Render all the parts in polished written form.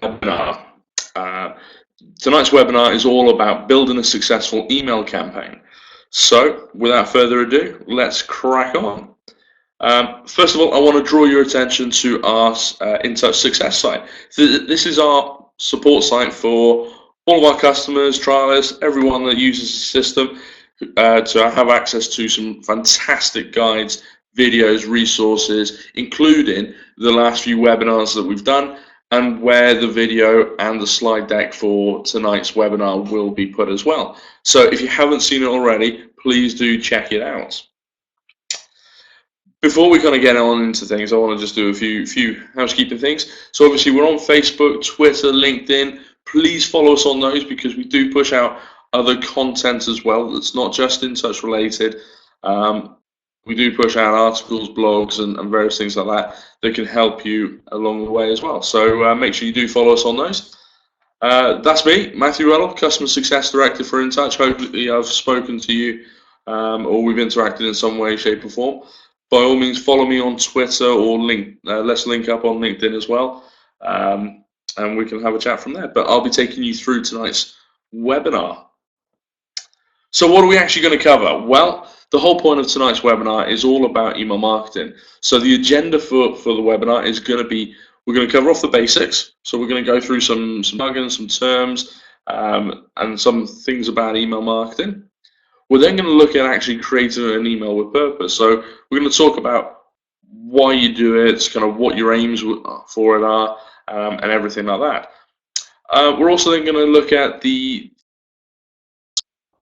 webinar. Tonight's webinar is all about building a successful email campaign. So, without further ado, let's crack on. First of all, I want to draw your attention to our InTouch Success site. This is our support site for all of our customers, trialists, everyone that uses the system to have access to some fantastic guides, videos, resources, including the last few webinars that we've done, and where the video and the slide deck for tonight's webinar will be put as well. So if you haven't seen it already, please do check it out. Before we kind of get on into things, I want to just do a few housekeeping things. So obviously we're on Facebook, Twitter, LinkedIn. Please follow us on those because we do push out other content as well that's not just InTouch related. We do push out articles, blogs, and various things like that can help you along the way as well. So make sure you do follow us on those. That's me, Matthew Ruddle, Customer Success Director for InTouch. Hopefully I've spoken to you or we've interacted in some way, shape or form. By all means, follow me on Twitter or let's link up on LinkedIn as well. And we can have a chat from there. But I'll be taking you through tonight's webinar. So what are we actually going to cover? Well, the whole point of tonight's webinar is all about email marketing. So the agenda for the webinar is going to be, we're going to cover off the basics. So we're going to go through some jargons, some terms, and some things about email marketing. We're then going to look at actually creating an email with purpose. So we're going to talk about why you do it, kind of what your aims for it are, and everything like that. We're also then going to look at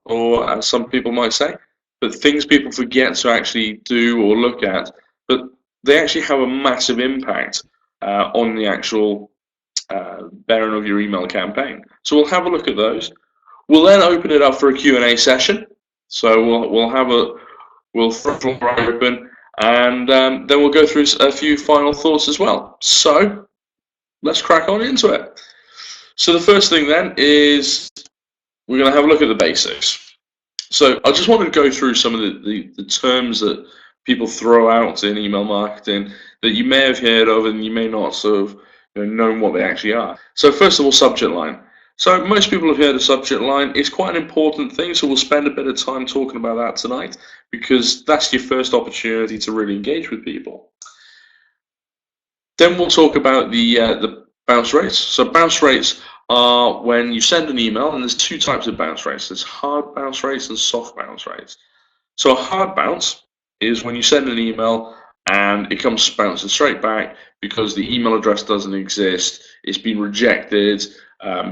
or as some people might say, but things people forget to actually do or look at, but they actually have a massive impact on the actual bearing of your email campaign. So we'll have a look at those. We'll then open it up for a Q&A session. So we'll throttle right open, and then we'll go through a few final thoughts as well. So let's crack on into it. So the first thing then is we're going to have a look at the basics. So I just want to go through some of the terms that people throw out in email marketing that you may have heard of and you may not sort of known what they actually are. So first of all, subject line. So most people have heard of subject line. It's quite an important thing, so we'll spend a bit of time talking about that tonight because that's your first opportunity to really engage with people. Then we'll talk about the bounce rates. So bounce rates are when you send an email, and there's two types of bounce rates. There's hard bounce rates and soft bounce rates. So a hard bounce is when you send an email and it comes bouncing straight back because the email address doesn't exist, it's been rejected,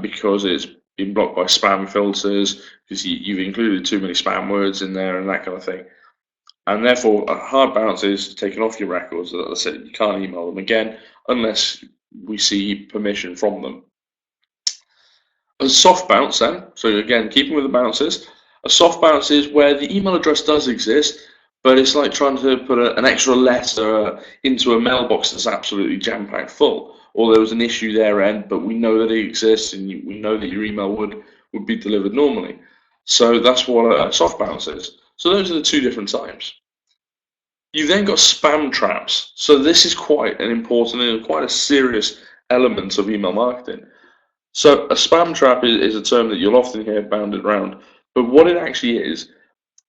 because it's been blocked by spam filters, because you've included too many spam words in there and that kind of thing. And therefore, a hard bounce is taken off your records. That's it. You can't email them again unless we see permission from them. A soft bounce then, so again, keeping with the bounces, a soft bounce is where the email address does exist, but it's like trying to put an extra letter into a mailbox that's absolutely jam-packed full. Or there was an issue there, but we know that it exists, and we know that your email would be delivered normally. So that's what a soft bounce is. So those are the two different types. You've then got spam traps. So this is quite an important and quite a serious element of email marketing. So a spam trap is a term that you'll often hear bounded around, but what it actually is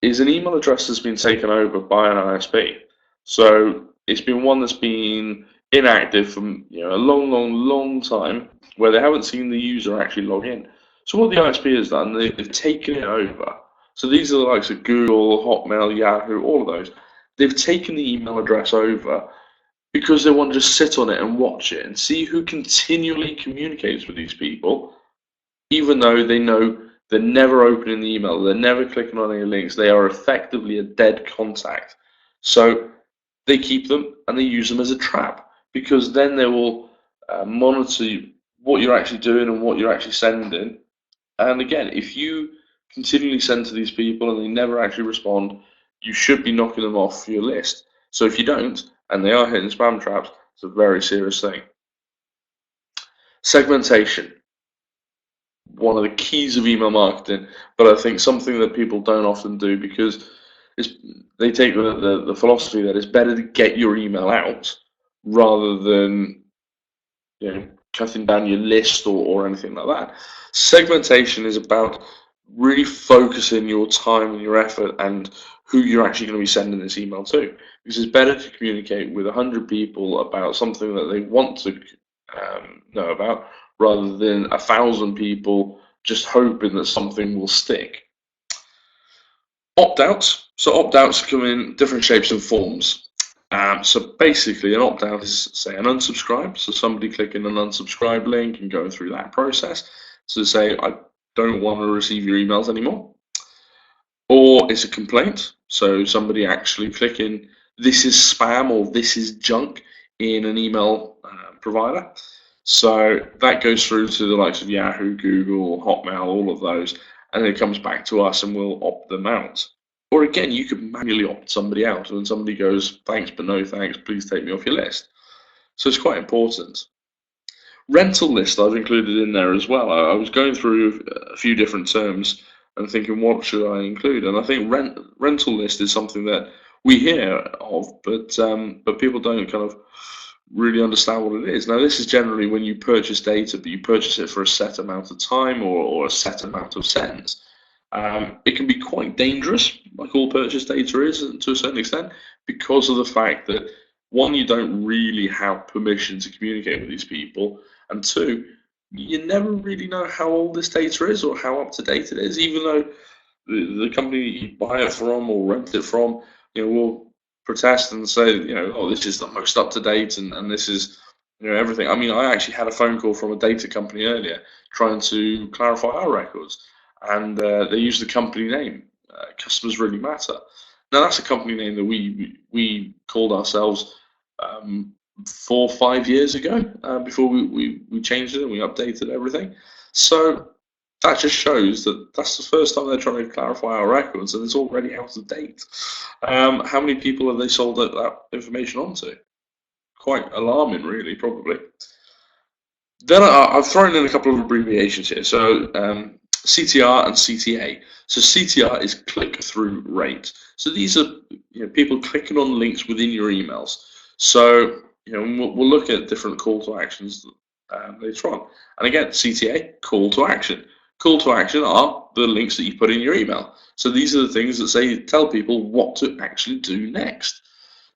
an email address that's been taken over by an ISP. So it's been one that's been inactive for a long time, where they haven't seen the user actually log in. So what the ISP has done, they've taken it over. So these are the likes of Google, Hotmail, Yahoo, all of those. They've taken the email address over because they want to just sit on it and watch it and see who continually communicates with these people, even though they know they're never opening the email, they're never clicking on any links, they are effectively a dead contact. So they keep them and they use them as a trap, because then they will monitor what you're actually doing and what you're actually sending. And again, if you continually send to these people and they never actually respond, you should be knocking them off your list. So if you don't, and they are hitting spam traps, it's a very serious thing. Segmentation. One of the keys of email marketing, but I think something that people don't often do because they take the philosophy that it's better to get your email out rather than cutting down your list or anything like that. Segmentation is about really focusing your time and your effort and who you're actually going to be sending this email to. Because it's better to communicate with 100 people about something that they want to know about rather than 1,000 people just hoping that something will stick. Opt-outs. So opt-outs come in different shapes and forms. So basically, an opt-out is, say, an unsubscribe. So somebody clicking an unsubscribe link and going through that process to say, I don't want to receive your emails anymore. Or it's a complaint. So somebody actually clicking, this is spam or this is junk in an email provider. So that goes through to the likes of Yahoo, Google, Hotmail, all of those, and then it comes back to us and we'll opt them out. Or again, you could manually opt somebody out when somebody goes, thanks, but no thanks, please take me off your list. So it's quite important. Rental list I've included in there as well. I was going through a few different terms and thinking, what should I include? And I think rental list is something that we hear of, but people don't kind of really understand what it is. Now, this is generally when you purchase data, but you purchase it for a set amount of time or a set amount of cents. It can be quite dangerous, like all purchase data is to a certain extent, because of the fact that, one, you don't really have permission to communicate with these people, and two, you never really know how old this data is or how up to date it is, even though the company you buy it from or rent it from, will protest and say, oh, this is the most up to date and this is, everything. I mean, I actually had a phone call from a data company earlier trying to clarify our records, and they used the company name. Customers really matter. Now, that's a company name that we called ourselves 4 or 5 years ago before we changed it and we updated everything. So that just shows that that's the first time they're trying to clarify our records and it's already out of date. How many people have they sold that information onto? Quite alarming, really, probably. Then I've thrown in a couple of abbreviations here. So CTR and CTA. So CTR is click-through rate. So these are people clicking on links within your emails. So we'll look at different call to actions later on. And again, CTA, call to action. Call to action are the links that you put in your email. So these are the things that tell people what to actually do next.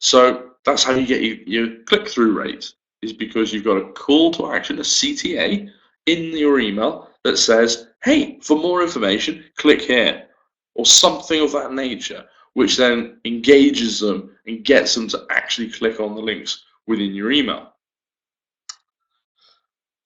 So that's how you get your click-through rate, is because you've got a call to action, a CTA, in your email that says, hey, for more information, click here, or something of that nature, which then engages them and gets them to actually click on the links within your email.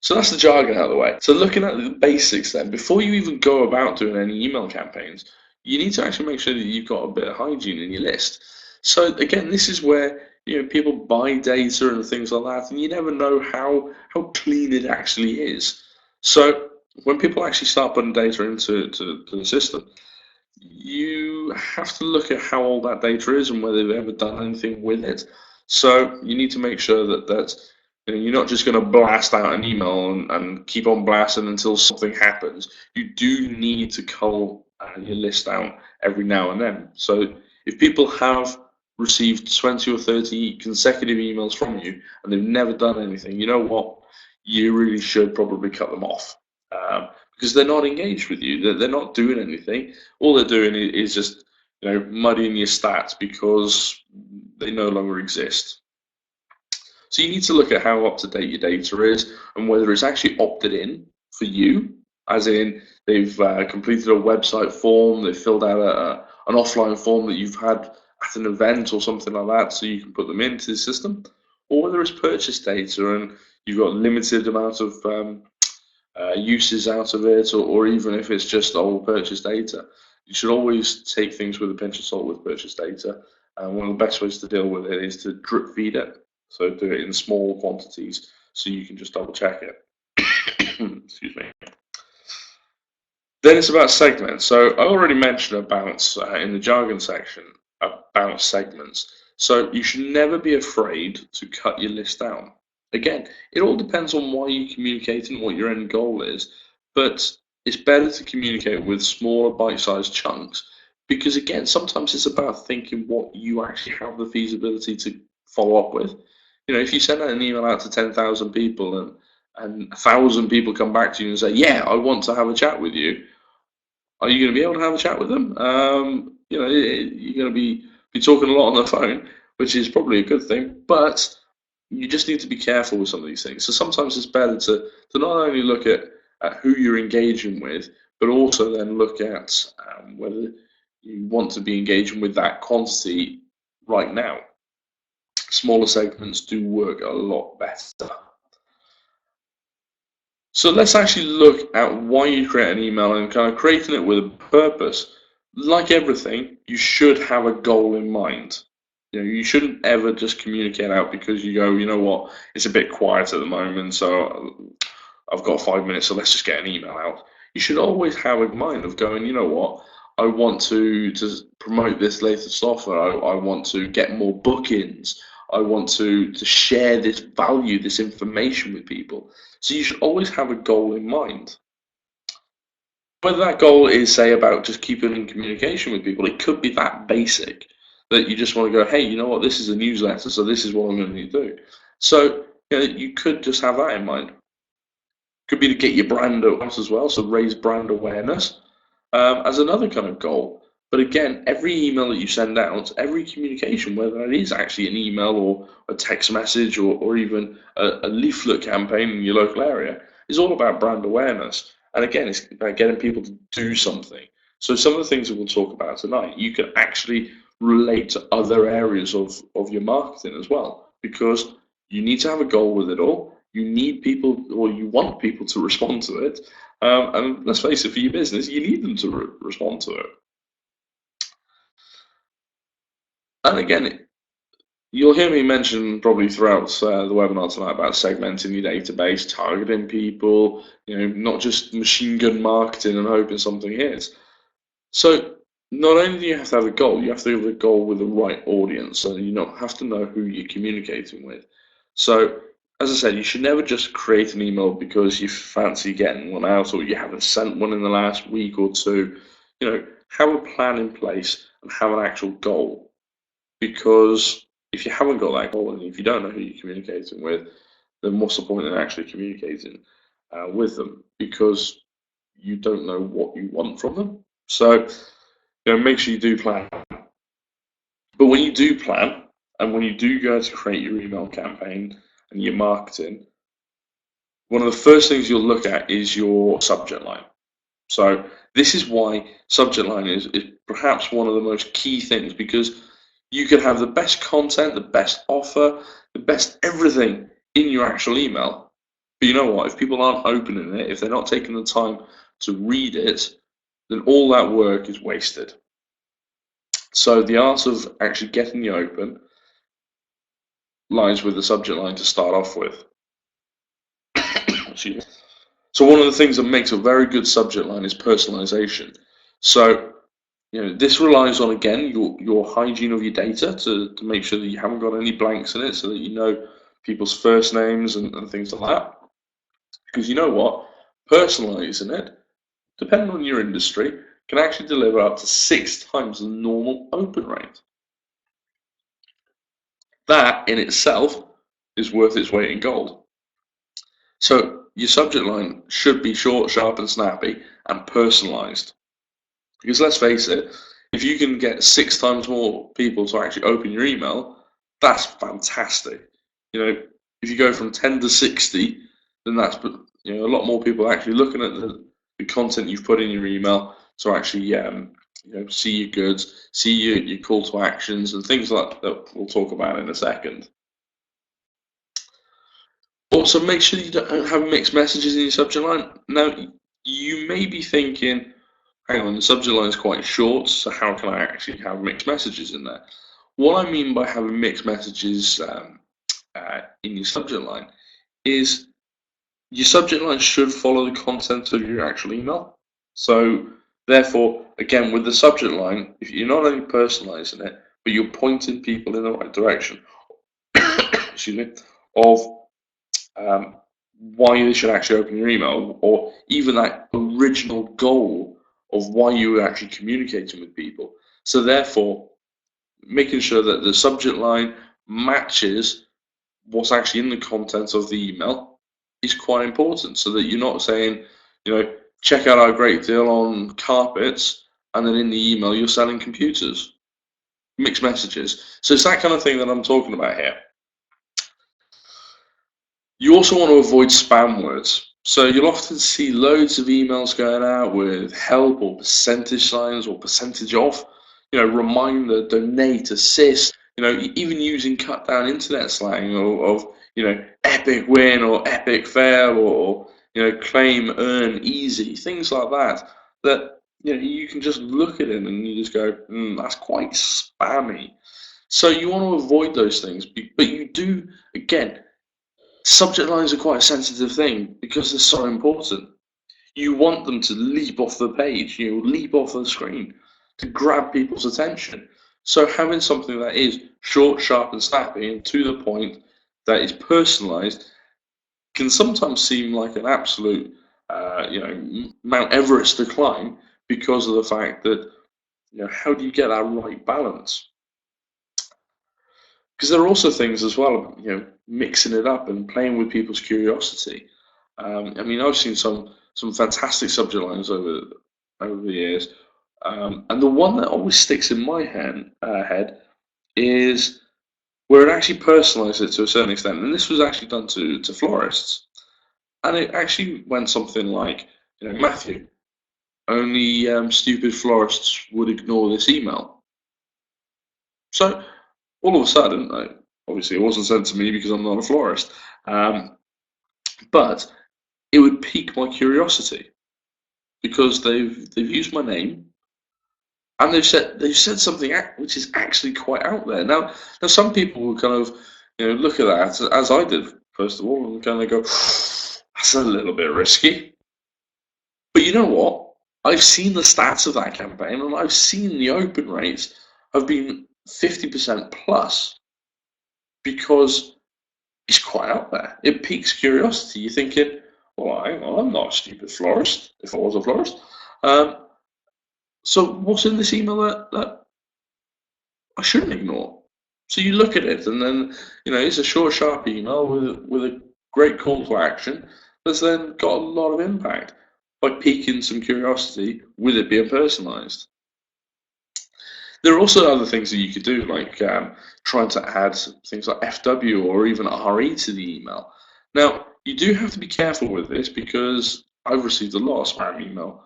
So that's the jargon out of the way. So looking at the basics then, before you even go about doing any email campaigns, you need to actually make sure that you've got a bit of hygiene in your list. So again, this is where people buy data and things like that, and you never know how clean it actually is. So when people actually start putting data into the system, you have to look at how old that data is and whether they've ever done anything with it. So you need to make sure that you're not just going to blast out an email and keep on blasting until something happens. You do need to cull your list down every now and then. So if people have received 20 or 30 consecutive emails from you and they've never done anything, you know what? You really should probably cut them off because they're not engaged with you. They're not doing anything. All they're doing is just muddying your stats because they no longer exist. So you need to look at how up to date your data is and whether it's actually opted in for you, as in they've completed a website form, they've filled out an offline form that you've had at an event or something like that, so you can put them into the system, or whether it's purchase data and you've got limited amount of uses out of it, or even if it's just old purchase data. You should always take things with a pinch of salt with purchase data. And one of the best ways to deal with it is to drip feed it. So do it in small quantities so you can just double check it. Excuse me. Then it's about segments. So I already mentioned about, in the jargon section, about segments. So you should never be afraid to cut your list down. Again, it all depends on why you communicate and what your end goal is, but it's better to communicate with smaller bite-sized chunks because, again, sometimes it's about thinking what you actually have the feasibility to follow up with. If you send out an email out to 10,000 people and 1,000 people come back to you and say, "Yeah, I want to have a chat with you," are you going to be able to have a chat with them? You're going to be talking a lot on the phone, which is probably a good thing, but you just need to be careful with some of these things. So sometimes it's better to not only look at who you're engaging with, but also then look at whether you want to be engaging with that quantity right now. Smaller segments do work a lot better. So let's actually look at why you create an email and kind of creating it with a purpose. Like everything, you should have a goal in mind. You shouldn't ever just communicate out because you go, you know what, it's a bit quiet at the moment, so I've got 5 minutes, so let's just get an email out. You should always have a mind of going, you know what, I want to promote this latest software. I want to get more bookings. I want to share this value, this information with people. So you should always have a goal in mind. Whether that goal is, say, about just keeping in communication with people, it could be that basic that you just want to go, hey, you know what, this is a newsletter, so this is what I'm going to do. So you could just have that in mind. Could be to get your brand out as well, so raise brand awareness as another kind of goal. But again, every email that you send out, every communication, whether it is actually an email or a text message or even a leaflet campaign in your local area, is all about brand awareness. And again, it's about getting people to do something. So some of the things that we'll talk about tonight, you can actually relate to other areas of your marketing as well, because you need to have a goal with it all. You need people, or you want people to respond to it. And let's face it, for your business, you need them to respond to it. And again, you'll hear me mention probably throughout the webinar tonight about segmenting your database, targeting people, not just machine gun marketing and hoping something hits. So not only do you have to have a goal, you have to have a goal with the right audience. So you have to know who you're communicating with. So as I said, you should never just create an email because you fancy getting one out or you haven't sent one in the last week or two. Have a plan in place and have an actual goal. Because if you haven't got that goal and if you don't know who you're communicating with, then what's the point in actually communicating with them? Because you don't know what you want from them. So, make sure you do plan. But when you do plan and when you do go to create your email campaign and your marketing, one of the first things you'll look at is your subject line. So this is why subject line is perhaps one of the most key things, because you can have the best content, the best offer, the best everything in your actual email. But you know what? If people aren't opening it, if they're not taking the time to read it, then all that work is wasted. So the art of actually getting you open lies with the subject line to start off with. Excuse me. So one of the things that makes a very good subject line is personalization. So this relies on, again, your hygiene of your data to make sure that you haven't got any blanks in it, so that you know people's first names and things like that. Because you know what? Personalizing it, depending on your industry, can actually deliver up to 6 times the normal open rate. That in itself is worth its weight in gold. So your subject line should be short, sharp, and snappy and personalized. Because let's face it, if you can get 6 times more people to actually open your email, that's fantastic. If you go from 10 to 60, then that's a lot more people actually looking at the content you've put in your email to actually see your goods, see your call to actions and things like that we'll talk about in a second. Also, make sure you don't have mixed messages in your subject line. Now, you may be thinking, hang on, the subject line is quite short, so how can I actually have mixed messages in there? What I mean by having mixed messages in your subject line is your subject line should follow the content of your actual email. So, therefore, again, with the subject line, if you're not only personalizing it, but you're pointing people in the right direction, excuse me, of why they should actually open your email, or even that original goal of why you were actually communicating with people. So therefore, making sure that the subject line matches what's actually in the content of the email, is quite important, so that you're not saying, check out our great deal on carpets, and then in the email you're selling computers, mixed messages. So it's that kind of thing that I'm talking about here. You also want to avoid spam words. So you'll often see loads of emails going out with help or percentage signs or percentage off, reminder, donate, assist, even using cut down internet slang of, epic win or epic fail or, claim, earn, easy, things like that, that, you can just look at it and you just go, that's quite spammy. So you want to avoid those things, but you do, again, subject lines are quite a sensitive thing because they're so important. You want them to leap off the page, leap off the screen to grab people's attention. So having something that is short, sharp, and snappy and to the point, that is personalized, can sometimes seem like an absolute, Mount Everest to climb because of the fact that, how do you get that right balance? Because there are also things as well, mixing it up and playing with people's curiosity. I've seen some fantastic subject lines over the years, and the one that always sticks in my head is where it actually personalised it to a certain extent, and this was actually done to florists, and it actually went something like, Matthew, only stupid florists would ignore this email. So all of a sudden, obviously it wasn't sent to me because I'm not a florist, but it would pique my curiosity because they've used my name and they've said something which is actually quite out there. Now some people will kind of look at that as I did first of all and kind of go, that's a little bit risky. But you know what? I've seen the stats of that campaign and I've seen the open rates have been 50% plus because it's quite out there. It piques curiosity. You're thinking, well, I'm not a stupid florist if I was a florist. So what's in this email that I shouldn't ignore? So you look at it, and then it's a short, sharp email with a great call to action that's then got a lot of impact by piquing some curiosity with it being personalised. There are also other things that you could do, like trying to add things like FW or even RE to the email. Now, you do have to be careful with this because I've received a lot of spam email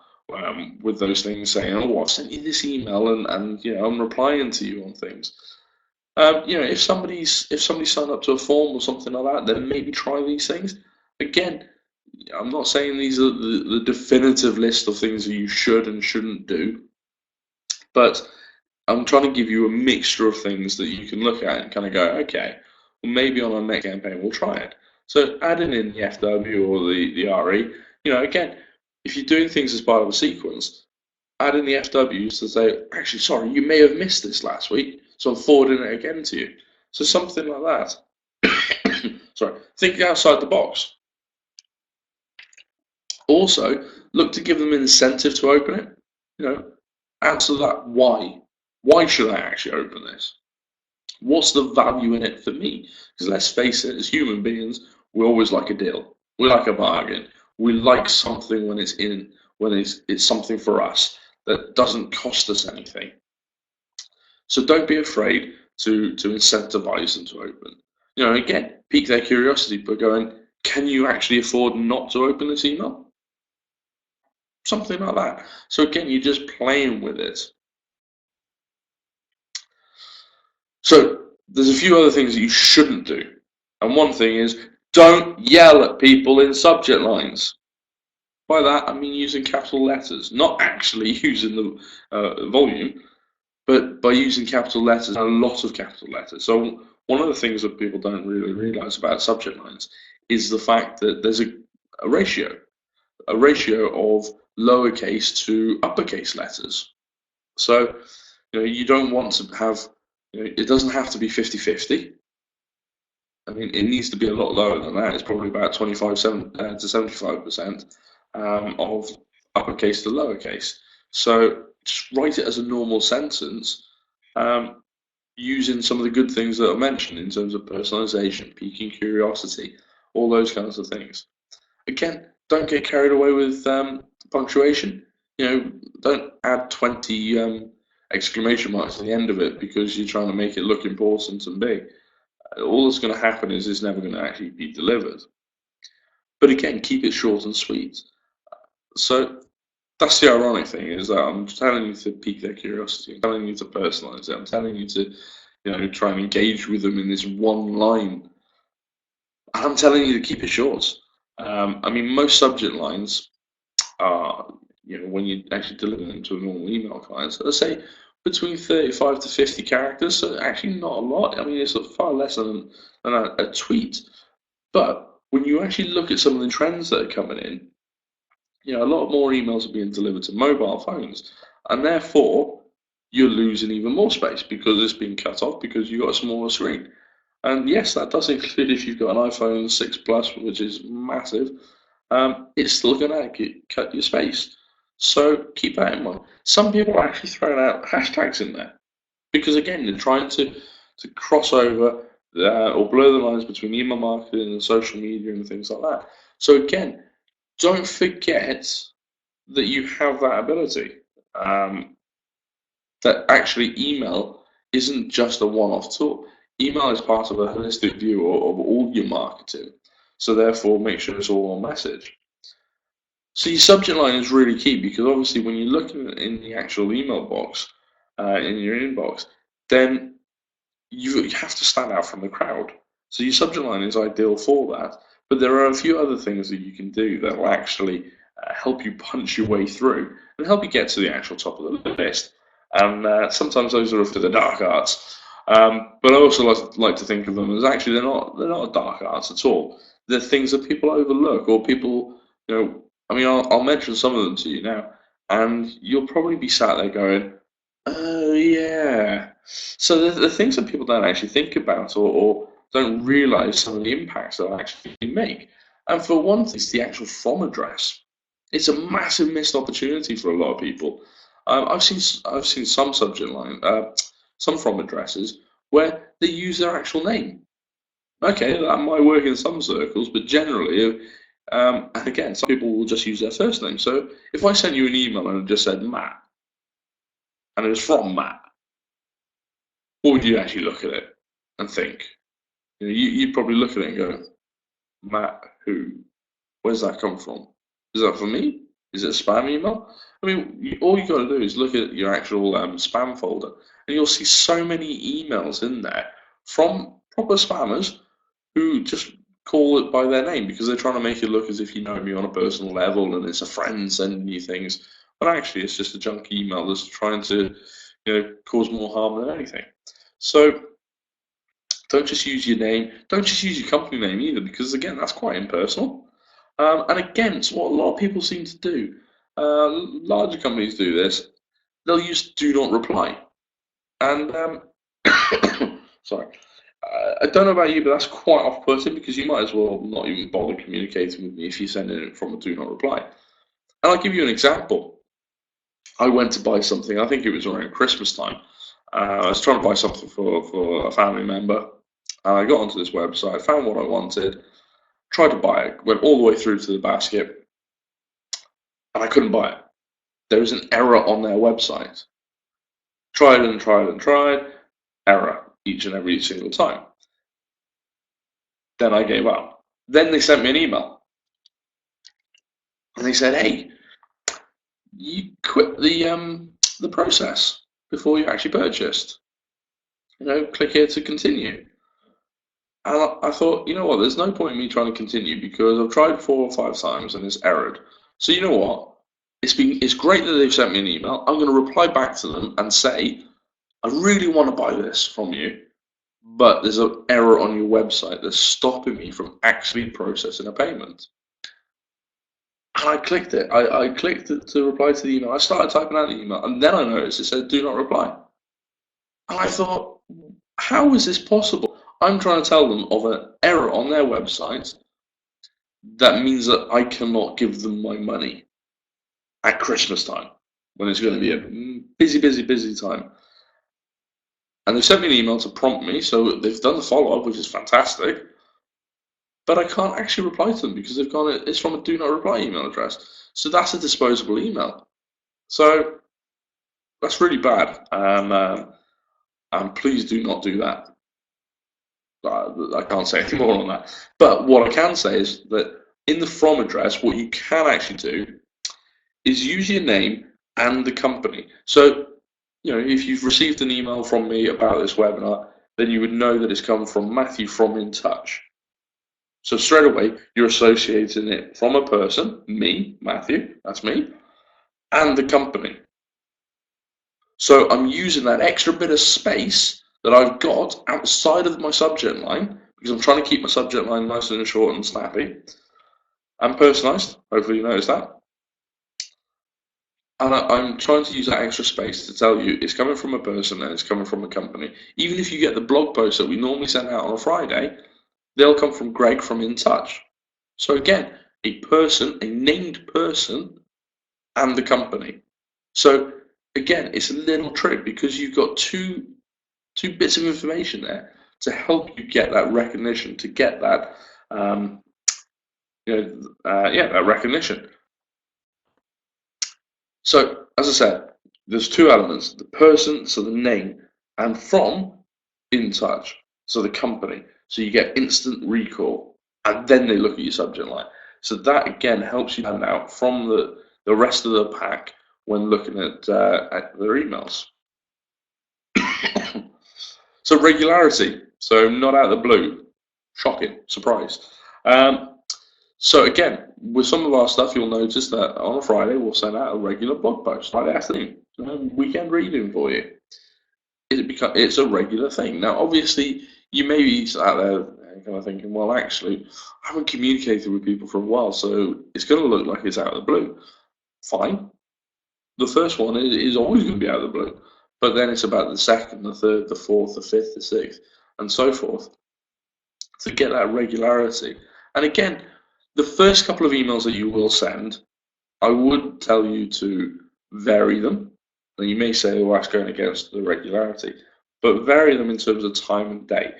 with those things saying, "Oh, I've sent you this email and I'm replying to you on things." If somebody signed up to a form or something like that, then maybe try these things. Again, I'm not saying these are the definitive list of things that you should and shouldn't do, but I'm trying to give you a mixture of things that you can look at and kind of go, okay, well maybe on our next campaign we'll try it. So adding in the FW or the RE, again, if you're doing things as part of a sequence, add in the FWs to say, actually, sorry, you may have missed this last week, so I'm forwarding it again to you. So something like that. Sorry, think outside the box. Also, look to give them an incentive to open it. Answer that why. Why should I actually open this? What's the value in it for me? Because let's face it, as human beings, we always like a deal. We like a bargain. We like something when it's something for us that doesn't cost us anything. So don't be afraid to incentivize them to open. Again, pique their curiosity by going, can you actually afford not to open this email? Something like that. So again, you're just playing with it. So there's a few other things that you shouldn't do. And one thing is, don't yell at people in subject lines. By that, I mean using capital letters, not actually using the volume, but by using capital letters, a lot of capital letters. So one of the things that people don't really realize about subject lines is the fact that there's a ratio of lowercase to uppercase letters. So you don't want to have, it doesn't have to be 50-50. I mean, it needs to be a lot lower than that. It's probably about 25 to 75% of uppercase to lowercase. So just write it as a normal sentence, using some of the good things that are mentioned in terms of personalization, piquing curiosity, all those kinds of things. Again, don't get carried away with punctuation. Don't add 20 exclamation marks at the end of it because you're trying to make it look important and big. All that's going to happen is it's never going to actually be delivered. But again, keep it short and sweet. So that's the ironic thing, is that I'm telling you to pique their curiosity. I'm telling you to personalize it. I'm telling you to, try and engage with them in this one line. And I'm telling you to keep it short. I mean, most subject lines are, when you actually deliver them to a normal email client, so let's say between 35 to 50 characters. So actually not a lot. I mean, it's far less than a tweet. But when you actually look at some of the trends that are coming in, a lot more emails are being delivered to mobile phones, and therefore you're losing even more space because it's being cut off because you've got a smaller screen. And yes, that does include if you've got an iPhone 6 Plus, which is massive, it's still going to cut your space. So keep that in mind. Some people are actually throwing out hashtags in there because, again, they're trying to cross over or blur the lines between email marketing and social media and things like that. So, again, don't forget that you have that ability. That actually email isn't just a one-off tool. Email is part of a holistic view of all your marketing. So therefore, make sure it's all on message. So your subject line is really key because obviously when you're looking in the actual email box, in your inbox, then you have to stand out from the crowd. So your subject line is ideal for that. But there are a few other things that you can do that will actually help you punch your way through and help you get to the actual top of the list. And sometimes those are for the dark arts. But I also like to think of them as actually they're not dark arts at all. They're things that people overlook or people, I mean, I'll mention some of them to you now, and you'll probably be sat there going, "Oh yeah." So the things that people don't actually think about or don't realise some of the impacts they'll actually make. And for one thing, it's the actual from address. It's a massive missed opportunity for a lot of people. I've seen some subject line, some from addresses where they use their actual name. Okay, that might work in some circles, but generally, and again, some people will just use their first name. So if I sent you an email and it just said Matt, and it was from Matt, what would you actually look at it and think? You'd probably look at it and go, Matt, who? Where's that come from? Is that for me? Is it a spam email? I mean, all you got to do is look at your actual spam folder, and you'll see so many emails in there from proper spammers who just call it by their name because they're trying to make it look as if you know me on a personal level and it's a friend sending you things. But actually, it's just a junk email that's trying to, cause more harm than anything. So don't just use your name. Don't just use your company name either, because again, that's quite impersonal. And again, it's what a lot of people seem to do. Larger companies do this. They'll use "do not reply," and sorry, I don't know about you, but that's quite off-putting because you might as well not even bother communicating with me if you're sending it from a "do not reply." And I'll give you an example. I went to buy something. I think it was around Christmas time. I was trying to buy something for a family member. And I got onto this website, found what I wanted, tried to buy it, went all the way through to the basket, and I couldn't buy it. There was an error on their website. Tried and tried and tried, error each and every single time. Then I gave up. Then they sent me an email, and they said, "Hey, you quit the process before you actually purchased. Click here to continue." And I thought, you know what, there's no point in me trying to continue because I've tried 4 or 5 times and it's errored. So you know what? It's great that they've sent me an email. I'm going to reply back to them and say, I really want to buy this from you, but there's an error on your website that's stopping me from actually processing a payment. And I clicked it. I clicked it to reply to the email. I started typing out the email, and then I noticed it said, do not reply. And I thought, how is this possible? I'm trying to tell them of an error on their website that means that I cannot give them my money at Christmas time when it's going to be a busy, busy, busy time. And they sent me an email to prompt me, so they've done the follow-up, which is fantastic. but I can't actually reply to them because it's from a do not reply email address. So that's a disposable email. So that's really bad. And please do not do that. I can't say any more on that. But what I can say is that in the from address, what you can actually do is use your name and the company. So, if you've received an email from me about this webinar, then you would know that it's come from Matthew from In Touch. So straight away, you're associating it from a person, me, Matthew, that's me, and the company. So I'm using that extra bit of space that I've got outside of my subject line, because I'm trying to keep my subject line nice and short and snappy, and personalised. Hopefully you notice that. And I'm trying to use that extra space to tell you it's coming from a person and it's coming from a company. Even if you get the blog posts that we normally send out on a Friday, they'll come from Greg from In Touch. So again, a person, a named person, and the company. So again, it's a little trick because you've got two bits of information there to help you get that recognition, to get that, that recognition. So, as I said, there's two elements: the person, so the name, and from In Touch, so the company. So you get instant recall, and then they look at your subject line. So that again helps you stand out from the rest of the pack when looking at their emails. So regularity, so not out of the blue, shocking, surprise. So again, with some of our stuff, you'll notice that on a Friday we'll send out a regular blog post, Friday afternoon, weekend reading for you. It's a regular thing. Now, obviously, you may be out there kind of thinking, well, actually, I haven't communicated with people for a while, so it's going to look like it's out of the blue. Fine. The first one is always going to be out of the blue, but then it's about the second, the third, the fourth, the fifth, the sixth, and so forth to get that regularity. And again, the first couple of emails that you will send, I would tell you to vary them. And you may say, well, that's going against the regularity, but vary them in terms of time and day.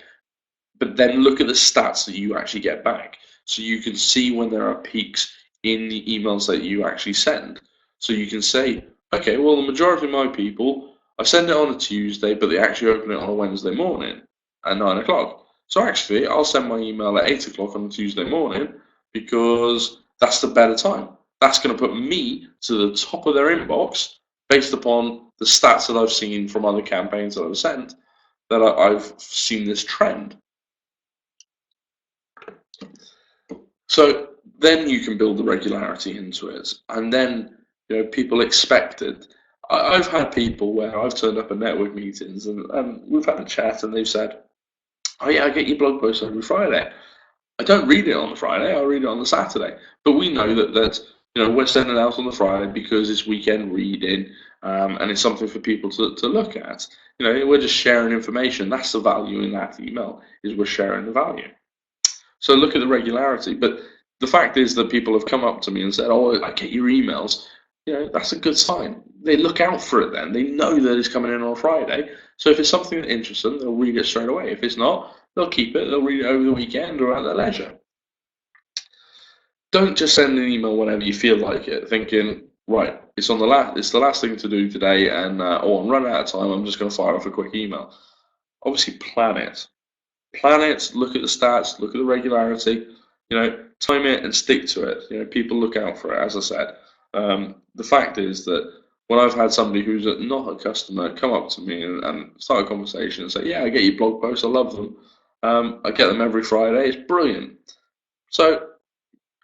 But then look at the stats that you actually get back. So you can see when there are peaks in the emails that you actually send. So you can say, okay, well, the majority of my people, I send it on a Tuesday, but they actually open it on a Wednesday morning at 9 o'clock. So actually, I'll send my email at 8 o'clock on a Tuesday morning because that's the better time. That's going to put me to the top of their inbox based upon the stats that I've seen from other campaigns that I've sent, that I've seen this trend. So then you can build the regularity into it, and then people expect it. I've had people where I've turned up at network meetings and we've had a chat, and they've said, "Oh yeah, I get your blog post every Friday. I don't read it on the Friday. I read it on the Saturday." But we know that we're sending out on the Friday because it's weekend reading, and it's something for people to look at. We're just sharing information. That's the value in that email, is we're sharing the value. So look at the regularity. But the fact is that people have come up to me and said, "Oh, I get your emails." That's a good sign. They look out for it then. They know that it's coming in on a Friday. So if it's something that interests them, they'll read it straight away. If it's not, they'll keep it. They'll read it over the weekend or at their leisure. Don't just send an email whenever you feel like it, thinking, right, it's the last thing to do today, and I'm running out of time. I'm just going to fire off a quick email. Obviously, plan it. Plan it. Look at the stats. Look at the regularity. Time it and stick to it. People look out for it. As I said, the fact is that when I've had somebody who's not a customer come up to me and start a conversation and say, "Yeah, I get your blog posts. I love them. I get them every Friday. It's brilliant." So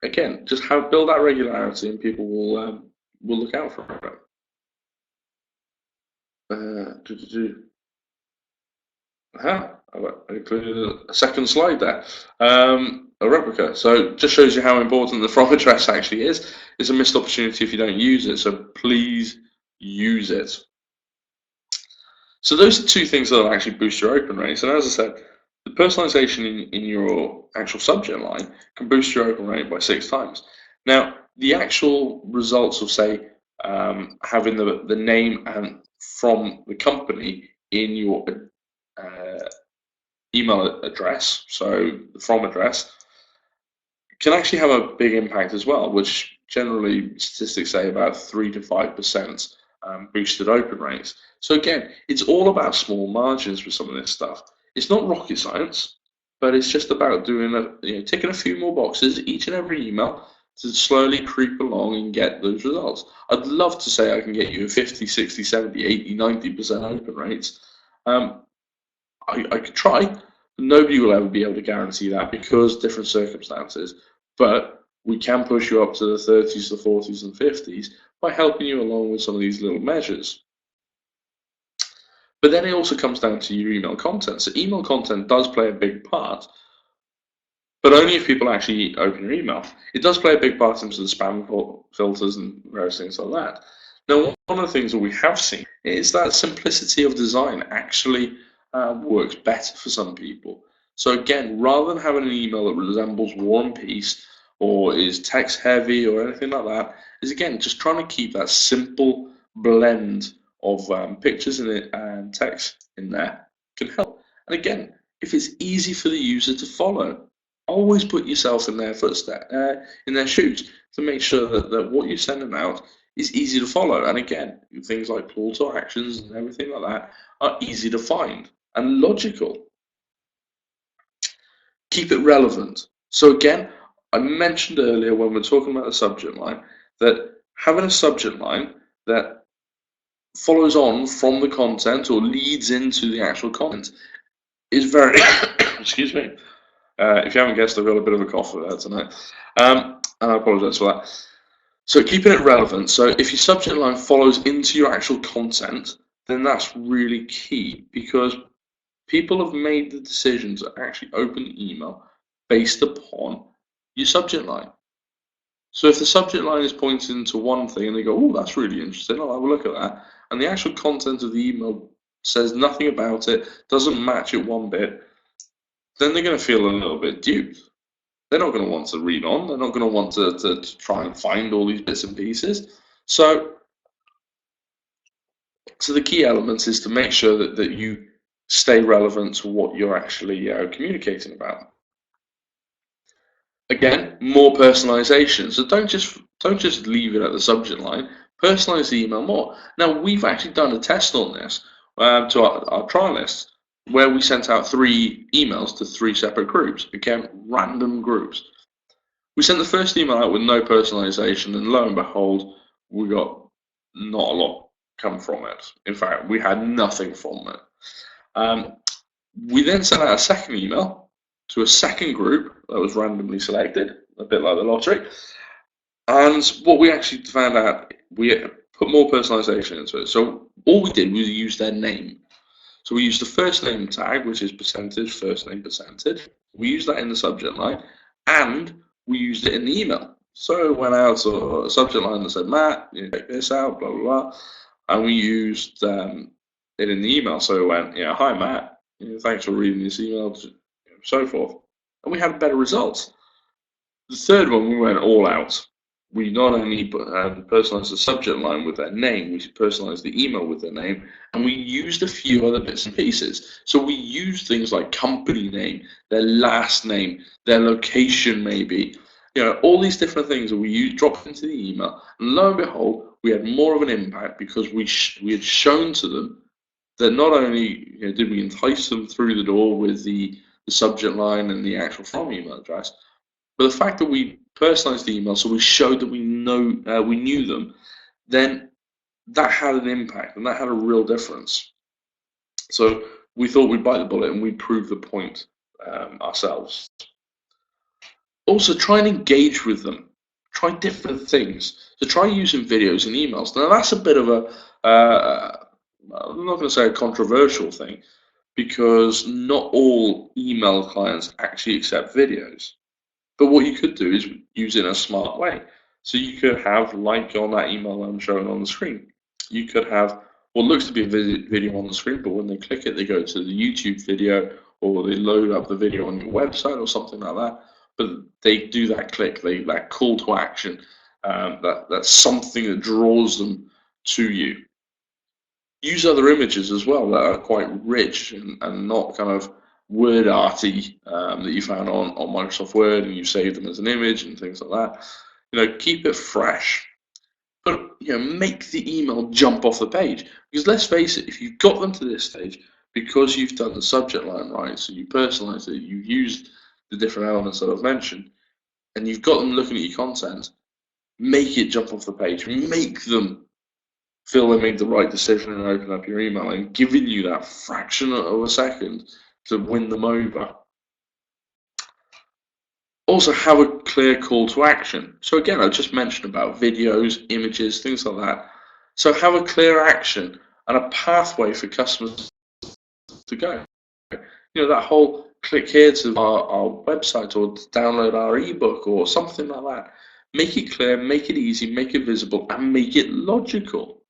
again, just build that regularity, and people will look out for it. I included a second slide there, a replica. So it just shows you how important the from address actually is. It's a missed opportunity if you don't use it, so please use it. So those are two things that will actually boost your open rates. And as I said, the personalization in your actual subject line can boost your open rate by 6 times. Now, the actual results of, say, having the name and from the company in your email address, so the from address, can actually have a big impact as well, which generally statistics say about 3 to 5% boosted open rates. So again, it's all about small margins with some of this stuff. It's not rocket science, but it's just about ticking a few more boxes each and every email to slowly creep along and get those results. I'd love to say I can get you a 50, 60, 70, 80, 90% open rates. I could try. Nobody will ever be able to guarantee that because different circumstances. But we can push you up to the 30s, the 40s, and 50s by helping you along with some of these little measures. But then it also comes down to your email content. So email content does play a big part, but only if people actually open your email. It does play a big part into the spam filters and various things like that. Now, one of the things that we have seen is that simplicity of design actually works better for some people. So again, rather than having an email that resembles War and Peace or is text heavy or anything like that, is again just trying to keep that simple blend of pictures in it and text in there can help. And again, if it's easy for the user to follow, always put yourself in their footsteps, in their shoes, to make sure that what you're sending out is easy to follow. And again, things like call to actions and everything like that are easy to find and logical. Keep it relevant. So again, I mentioned earlier when we're talking about the subject line that having a subject line that follows on from the content or leads into the actual content is very excuse me. If you haven't guessed, I've got a bit of a cough with that tonight, and I apologise for that. So keeping it relevant. So if your subject line follows into your actual content, then that's really key because people have made the decision to actually open the email based upon your subject line. So if the subject line is pointing to one thing and they go, oh, that's really interesting, I'll have a look at that, and the actual content of the email says nothing about it, doesn't match it one bit, then they're going to feel a little bit duped. They're not going to want to read on. They're not going to want to try and find all these bits and pieces. So the key elements is to make sure that you stay relevant to what you're actually communicating about. Again, more personalization. So don't just leave it at the subject line. Personalize the email more. Now we've actually done a test on this to our trial list where we sent out 3 emails to 3 separate groups. Again, random groups. We sent the first email out with no personalization, and lo and behold, we got not a lot come from it. In fact, we had nothing from it. We then sent out a second email to a second group that was randomly selected, a bit like the lottery. And what we actually found out, we put more personalization into it. So all we did was use their name. So we used the first name tag, which is percentage, first name percentage. We used that in the subject line, and we used it in the email. So it went out to a subject line that said, Matt, check this out, blah, blah, blah. And we used it in the email. So it went, hi, Matt, thanks for reading this email, so forth. And we had better results. The third one, we went all out. We not only personalized the subject line with their name, we personalized the email with their name, and we used a few other bits and pieces. So we used things like company name, their last name, their location maybe, all these different things that we dropped into the email. And lo and behold, we had more of an impact because we had shown to them that not only did we entice them through the door with the subject line and the actual from email address, but the fact that we personalized the email, so we showed that we knew them, then that had an impact and that had a real difference. So we thought we'd bite the bullet and we'd prove the point ourselves. Also, try and engage with them. Try different things. So try using videos and emails. Now that's a bit of a, I'm not going to say a controversial thing, because not all email clients actually accept videos. But what you could do is use it in a smart way. So you could have, like on that email I'm showing on the screen, you could have what looks to be a video on the screen, but when they click it, they go to the YouTube video or they load up the video on your website or something like that. But they do that click, that call to action, that's something that draws them to you. Use other images as well that are quite rich and not kind of word arty that you found on Microsoft Word and you saved them as an image and things like that. Keep it fresh. But make the email jump off the page. Because let's face it, if you've got them to this stage, because you've done the subject line right, so you personalized it, you've used the different elements that I've mentioned, and you've got them looking at your content, make it jump off the page. Make them feel they made the right decision and open up your email and giving you that fraction of a second to win them over. Also, have a clear call to action. So again, I just mentioned about videos, images, things like that. So have a clear action and a pathway for customers to go. That whole click here to our website or to download our ebook or something like that. Make it clear, make it easy, make it visible, and make it logical.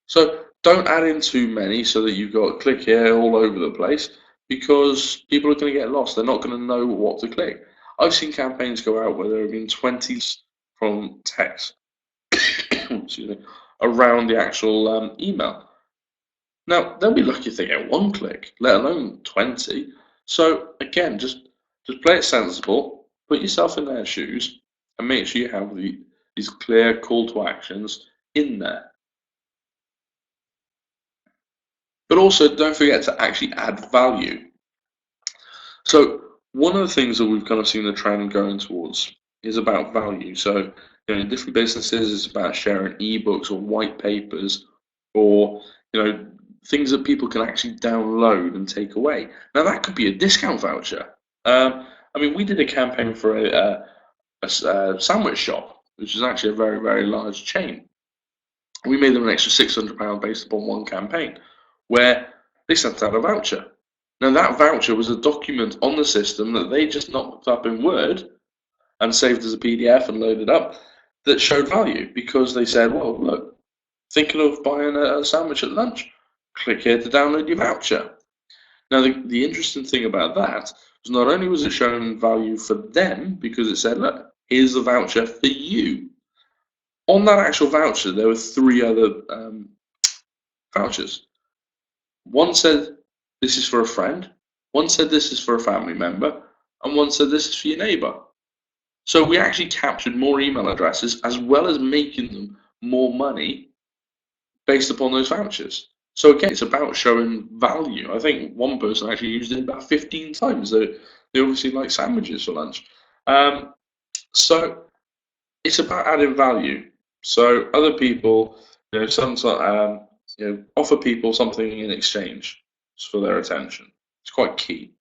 So don't add in too many so that you've got click here all over the place, because people are going to get lost. They're not going to know what to click. I've seen campaigns go out where there have been 20 from text excuse me, around the actual email. Now, they'll be lucky if they get one click, let alone 20. So again, just play it sensible, put yourself in their shoes, and make sure you have these clear call to actions in there. But also, don't forget to actually add value. So one of the things that we've kind of seen the trend going towards is about value. So in different businesses, it's about sharing ebooks or white papers or things that people can actually download and take away. Now that could be a discount voucher. We did a campaign for a sandwich shop, which is actually a very, very large chain. We made them an extra £600 based upon one campaign, where they sent out a voucher. Now that voucher was a document on the system that they just knocked up in Word and saved as a PDF and loaded up that showed value, because they said, well, look, thinking of buying a sandwich at lunch, click here to download your voucher. Now the interesting thing about that was not only was it showing value for them, because it said, look, here's the voucher for you. On that actual voucher, there were 3 other vouchers. One said, this is for a friend. One said, this is for a family member. And one said, this is for your neighbor. So we actually captured more email addresses as well as making them more money based upon those vouchers. So again, it's about showing value. I think one person actually used it about 15 times. They obviously like sandwiches for lunch. So it's about adding value. So other people, sometimes offer people something in exchange for their attention. It's quite key.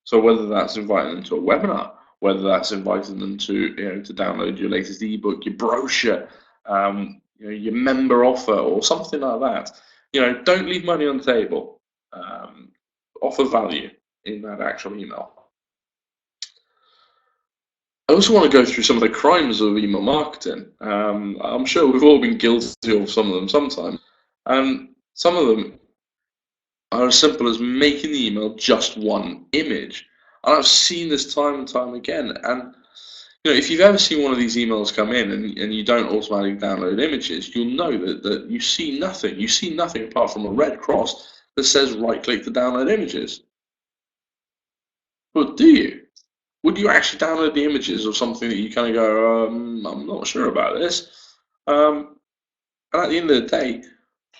So whether that's inviting them to a webinar, whether that's inviting them to to download your latest ebook, your brochure, your member offer, or something like that. Don't leave money on the table. Offer value in that actual email. I also want to go through some of the crimes of email marketing. I'm sure we've all been guilty of some of them sometimes. And some of them are as simple as making the email just one image. And I've seen this time and time again. And if you've ever seen one of these emails come in and you don't automatically download images, you'll know that you see nothing. You see nothing apart from a red cross that says right-click to download images. But do you? Would you actually download the images of something that you kind of go, I'm not sure about this? And at the end of the day,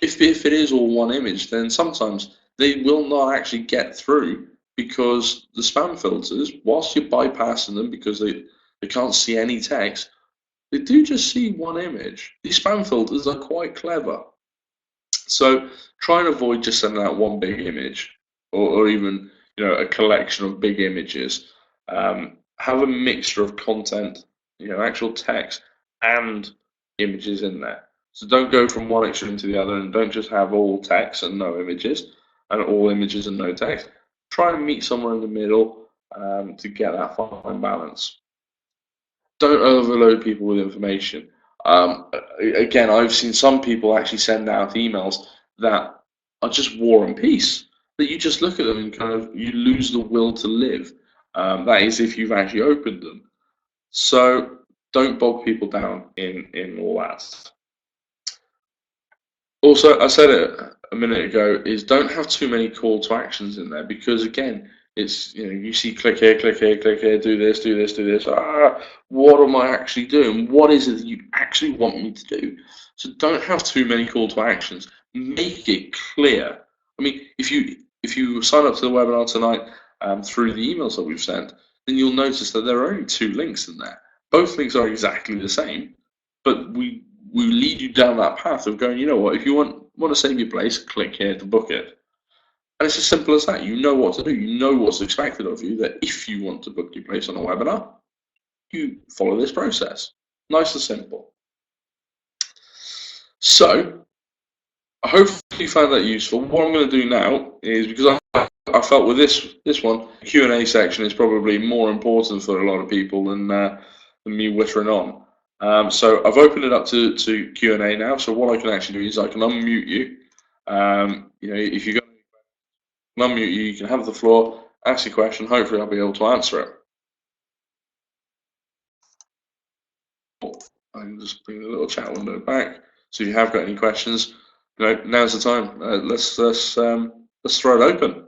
if it is all one image, then sometimes they will not actually get through, because the spam filters, whilst you're bypassing them because they can't see any text, they do just see one image. These spam filters are quite clever. So try and avoid just sending out one big image or even a collection of big images. Have a mixture of content, actual text and images in there. So don't go from one extreme to the other, and don't just have all text and no images, and all images and no text. Try and meet somewhere in the middle to get that fine balance. Don't overload people with information. Again, I've seen some people actually send out emails that are just war and peace, that you just look at them and kind of you lose the will to live. That is if you've actually opened them. So don't bog people down in all that. Also, I said it a minute ago, is don't have too many call to actions in there, because again, It's, you see click here, click here, click here, do this, do this, do this. What am I actually doing? What is it that you actually want me to do? So don't have too many call to actions. Make it clear. I mean, if you sign up to the webinar tonight through the emails that we've sent, then you'll notice that there are only 2 links in there. Both links are exactly the same, but we lead you down that path of going, you know what, if you want to save your place, click here to book it. And it's as simple as that. You know what to do. You know what's expected of you, that if you want to book your place on a webinar, you follow this process. Nice and simple. So, I hope you found that useful. What I'm going to do now is, because I felt with this one, the Q&A section is probably more important for a lot of people than me whittering on. So I've opened it up to Q&A now. So what I can actually do is I can unmute you. If you go unmute you, you can have the floor, ask your question. Hopefully I'll be able to answer it. I can just bring the little chat window back. So if you have got any questions, now's the time. Let's throw it open.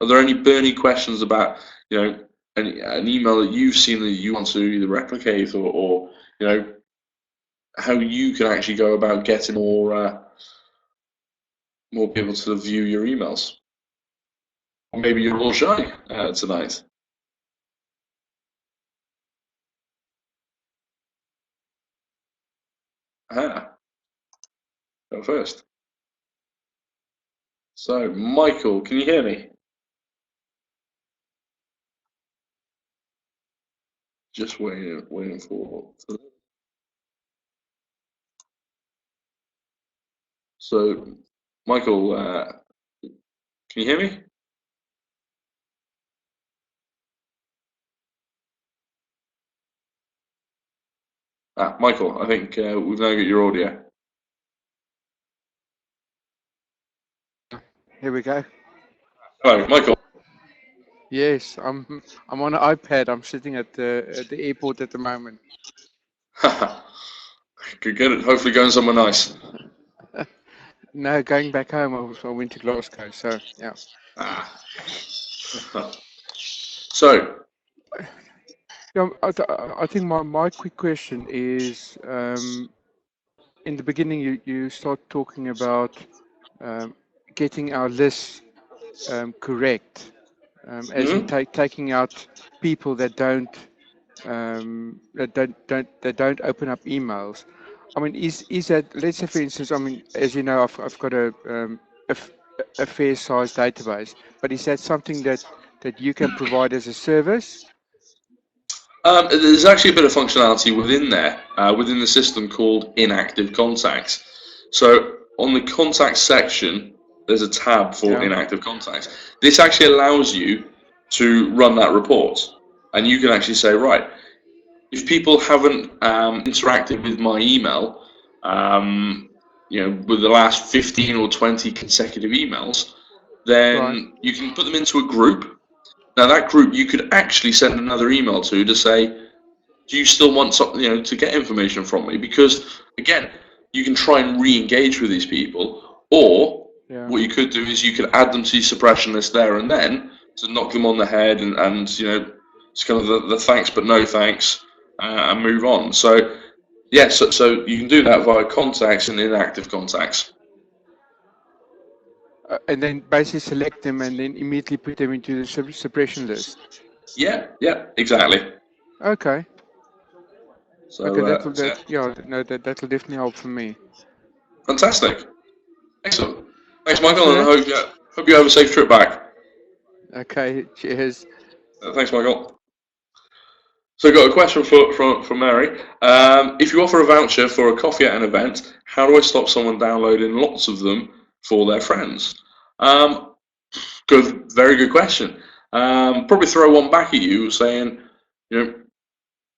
Are there any burning questions about an email that you've seen that you want to either replicate or how you can actually go about getting more people to view your emails? Or maybe you're all shy tonight. Go first. So, Michael, can you hear me? Just waiting for. So, Michael, can you hear me? Michael, I think we've now got your audio. Here we go. Hello, Michael. Yes, I'm on an iPad. I'm sitting at the airport at the moment. Good. Hopefully going somewhere nice. No, going back home. I went to Glasgow, so yeah. So. Yeah, I think my quick question is, in the beginning you start talking about getting our list correct, as in taking out people that don't open up emails. I mean, is that, let's say for instance, I mean, as you know, I've got a fair sized database, but is that something that you can provide as a service? There's actually a bit of functionality within there, within the system, called inactive contacts. So on the contacts section, there's a tab for inactive contacts. This actually allows you to run that report, and you can actually say, right, if people haven't interacted with my email, with the last 15 or 20 consecutive emails, then you can put them into a group. Now that group you could actually send another email to say, do you still want something, to get information from me? Because again, you can try and re-engage with these people, or what you could do is you could add them to your suppression list there and then to knock them on the head and it's kind of the thanks but no thanks and move on. So yes, so you can do that via contacts and inactive contacts. And then basically select them and then immediately put them into the suppression list. Yeah, exactly. Okay. So, okay, that'll definitely help for me. Fantastic. Excellent. Thanks, Michael, and I hope you have a safe trip back. Okay, cheers. Thanks, Michael. So I've got a question from Mary. If you offer a voucher for a coffee at an event, how do I stop someone downloading lots of them for their friends? Very good question. Probably throw one back at you saying,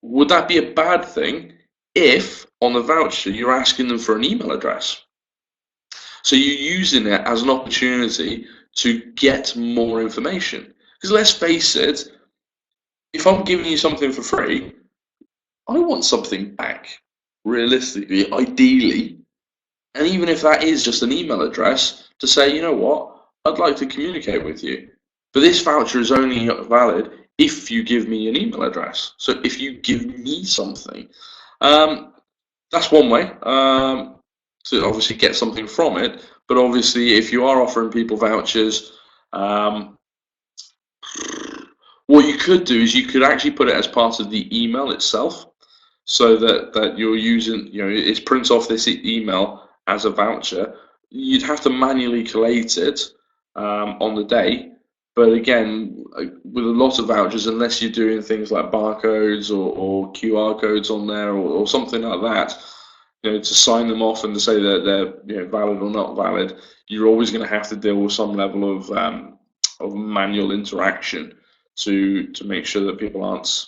would that be a bad thing if on the voucher you're asking them for an email address? So you're using it as an opportunity to get more information. Because let's face it, if I'm giving you something for free, I want something back, realistically, ideally. And even if that is just an email address to say, you know what, I'd like to communicate with you. But this voucher is only valid if you give me an email address. So if you give me something, that's one way to obviously get something from it. But obviously, if you are offering people vouchers, what you could do is you could actually put it as part of the email itself, so that you're using, it prints off this email as a voucher. You'd have to manually collate it on the day, but again, with a lot of vouchers, unless you're doing things like barcodes or QR codes on there or something like that, to sign them off and to say that they're valid or not valid, you're always going to have to deal with some level of manual interaction to make sure that people aren't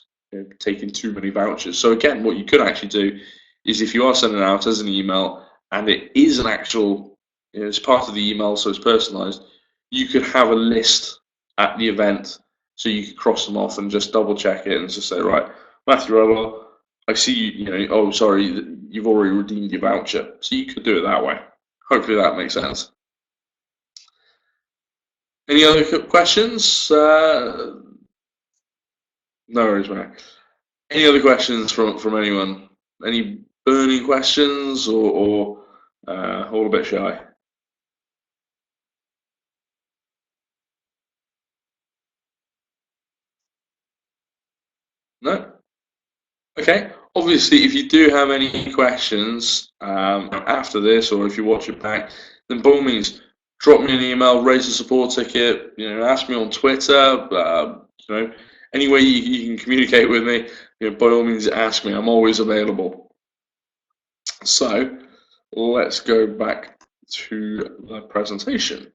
taking too many vouchers. So again, what you could actually do is, if you are sending out as an email and it is an actual, it's part of the email, so it's personalized, you could have a list at the event, so you could cross them off and just double check it and just say, right, Matthew Rowell, I see you, oh, sorry, you've already redeemed your voucher. So you could do it that way. Hopefully that makes sense. Any other questions? No worries, mate. Any other questions from anyone? Any burning questions, or all a bit shy? No? Okay. Obviously, if you do have any questions after this, or if you watch it back, then by all means, drop me an email, raise a support ticket, ask me on Twitter, any way you can communicate with me, by all means, ask me. I'm always available. So, let's go back to the presentation.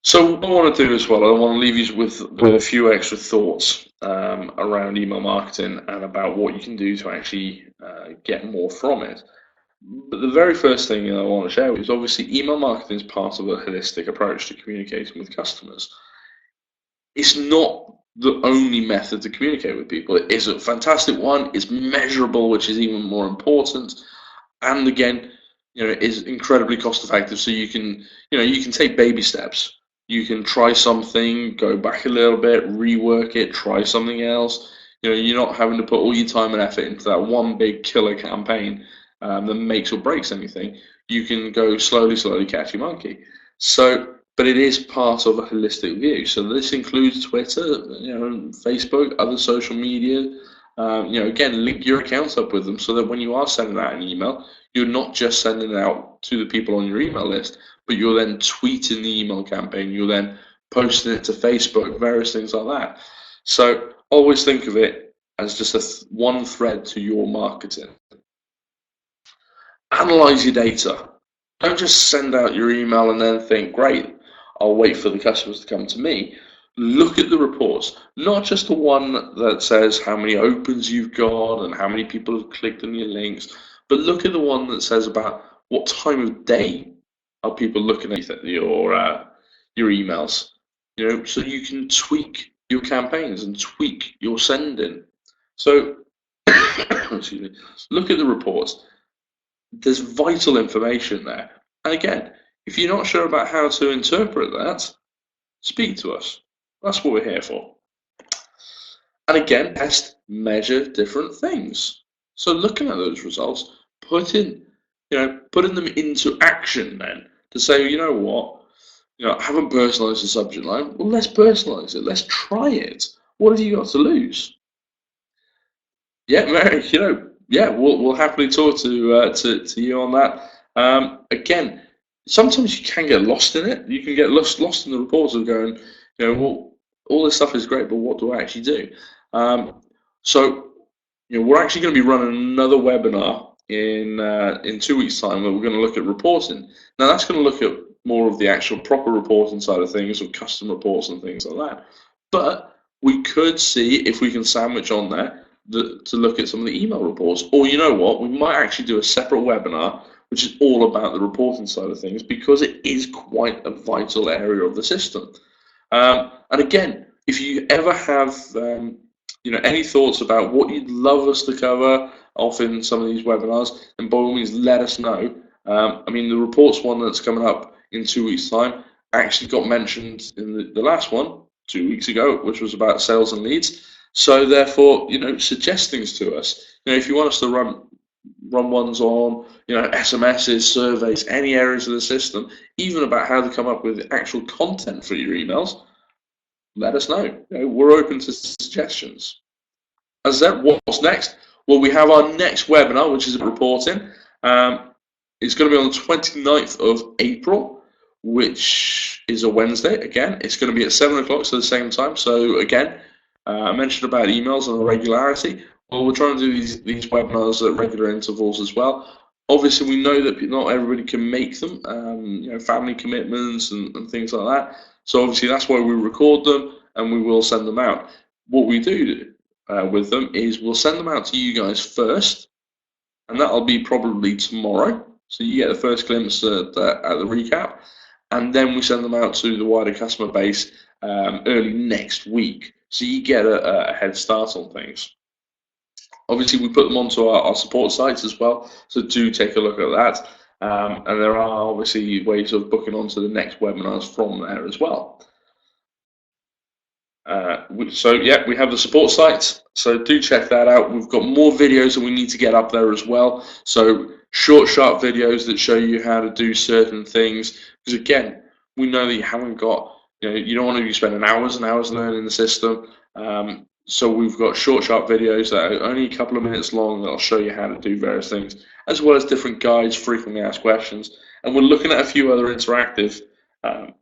So what I want to do as well, I want to leave you with a few extra thoughts around email marketing and about what you can do to actually get more from it. But the very first thing I want to share with you is, obviously, email marketing is part of a holistic approach to communicating with customers. It's not the only method to communicate with people. It is a fantastic one. It's measurable, which is even more important. And again, is incredibly cost effective. So you can take baby steps. You can try something, go back a little bit, rework it, try something else. You're not having to put all your time and effort into that one big killer campaign that makes or breaks anything. You can go slowly, catch your monkey. So, but it is part of a holistic view. So this includes Twitter, Facebook, other social media. Again, link your accounts up with them, so that when you are sending out an email, you're not just sending it out to the people on your email list, but you're then tweeting the email campaign, you're then posting it to Facebook, various things like that. So always think of it as just one thread to your marketing. Analyze your data. Don't just send out your email and then think, great, I'll wait for the customers to come to me. Look at the reports, not just the one that says how many opens you've got and how many people have clicked on your links, but look at the one that says about what time of day are people looking at your emails. So you can tweak your campaigns and tweak your sending. So, excuse me, look at the reports. There's vital information there. And again, if you're not sure about how to interpret that, speak to us. That's what we're here for. And again, test, measure different things. So looking at those results, putting them into action then, to say, you know what, I haven't personalized the subject line. Well, let's personalize it. Let's try it. What have you got to lose? Yeah, Mary, yeah, we'll happily talk to you on that. Again, sometimes you can get lost in it. You can get lost in the reports of going, well, all this stuff is great, but what do I actually do? So, we're actually going to be running another webinar in 2 weeks' time, where we're going to look at reporting. Now, that's going to look at more of the actual proper reporting side of things, or custom reports and things like that. But we could see if we can sandwich on there to look at some of the email reports. Or you know what, we might actually do a separate webinar which is all about the reporting side of things, because it is quite a vital area of the system. And again, if you ever have any thoughts about what you'd love us to cover off in some of these webinars, then by all means let us know. The reports one that's coming up in 2 weeks' time, actually got mentioned in the last one 2 weeks ago, which was about sales and leads. So therefore, suggest things to us. If you want us to run ones on, SMSs, surveys, any areas of the system, even about how to come up with actual content for your emails, let us know. We're open to suggestions. As I said, what's next? Well, we have our next webinar, which is reporting. It's going to be on the 29th of April, which is a Wednesday. Again, it's going to be at 7 o'clock, so the same time. So again, I mentioned about emails and regularity. Well, we're trying to do these webinars at regular intervals as well. Obviously, we know that not everybody can make them, family commitments and things like that. So obviously, that's why we record them and we will send them out. What we do with them is we'll send them out to you guys first, and that'll be probably tomorrow. So you get the first glimpse at the recap, and then we send them out to the wider customer base early next week. So you get a head start on things. Obviously, we put them onto our support sites as well, so do take a look at that. And there are obviously ways of booking onto the next webinars from there as well. So yeah, we have the support site, so do check that out. We've got more videos that we need to get up there as well. So short, sharp videos that show you how to do certain things. Because again, we know that you haven't got, you don't want to be spending hours and hours learning the system. So we've got short, sharp videos that are only a couple of minutes long that'll show you how to do various things, as well as different guides, frequently asked questions. And we're looking at a few other interactive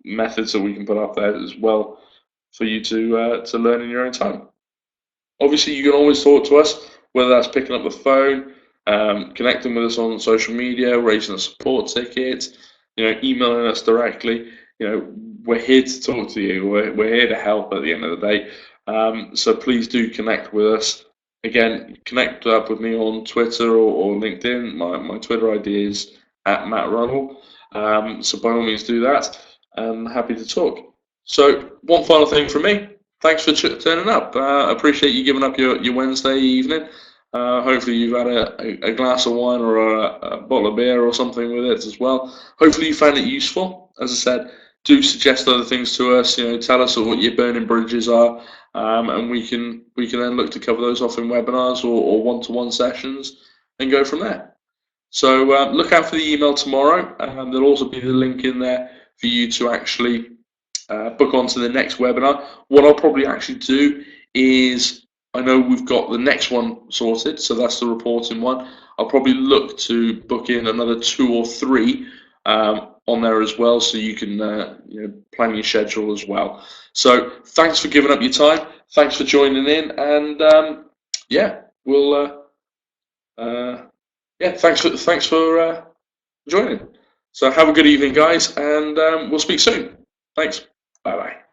methods that we can put up there as well for you to learn in your own time. Obviously, you can always talk to us, whether that's picking up the phone, connecting with us on social media, raising a support ticket, emailing us directly. We're here to talk to you. We're here to help at the end of the day. So please do connect with us. Again, connect up with me on Twitter or LinkedIn. My Twitter ID is @MattRunnell. So by all means do that. I'm happy to talk. So one final thing from me. Thanks for turning up. I appreciate you giving up your Wednesday evening. Hopefully you've had a glass of wine or a bottle of beer or something with it as well. Hopefully you found it useful. As I said, do suggest other things to us. Tell us what your burning bridges are, and we can then look to cover those off in webinars or one-to-one sessions and go from there. So look out for the email tomorrow. There'll also be the link in there for you to actually book onto the next webinar. What I'll probably actually do is, I know we've got the next one sorted, so that's the reporting one. I'll probably look to book in another 2 or 3 on there as well, so you can plan your schedule as well. So thanks for giving up your time. Thanks for joining in, and thanks for joining. So have a good evening, guys, and we'll speak soon. Thanks. Bye-bye.